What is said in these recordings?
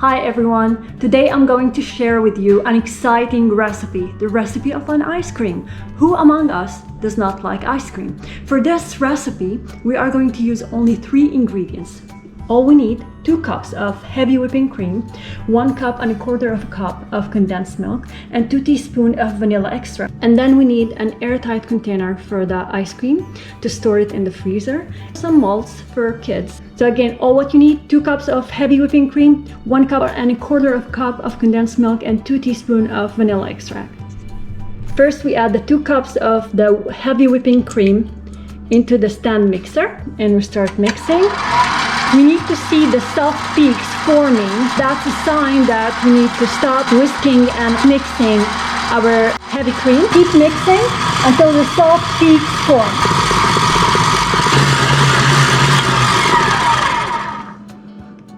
Hi everyone! Today I'm going to share with you an exciting recipe, the recipe of an ice cream. Who among us does not like ice cream? For this recipe, we are going to use only 3 ingredients. All we need: 2 cups of heavy whipping cream, 1 cup and a quarter of a cup of condensed milk, and 2 teaspoons of vanilla extract. And then we need an airtight container for the ice cream to store it in the freezer. Some molds for kids. So again, all what you need: 2 cups of heavy whipping cream, 1 cup and a quarter of a cup of condensed milk, and 2 teaspoons of vanilla extract. First, we add the 2 cups of the heavy whipping cream into the stand mixer and we start mixing. We need to see the soft peaks forming. That's a sign that we need to stop whisking and mixing our heavy cream. Keep mixing until the soft peaks form.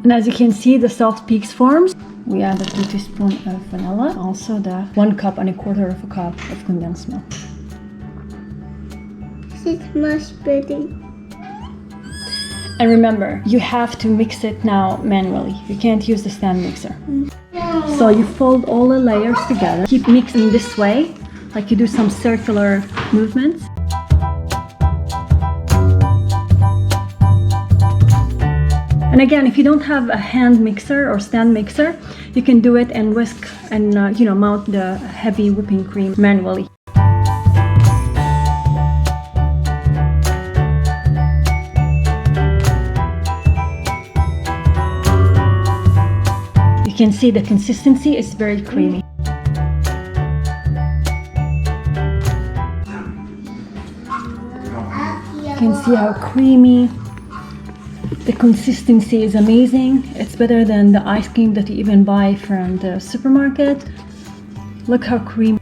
And as you can see, the soft peaks forms. We add the 2 teaspoons of vanilla, also the 1 cup and a quarter of a cup of condensed milk. This is much pretty. And remember, you have to mix it now manually. You can't use the stand mixer. So you fold all the layers together. Keep mixing this way, like you do some circular movements. And again, if you don't have a hand mixer or stand mixer, you can do it and whisk and mount the heavy whipping cream manually. You can see the consistency is very creamy. You can see how creamy. The consistency is amazing. It's better than the ice cream that you even buy from the supermarket. Look how creamy.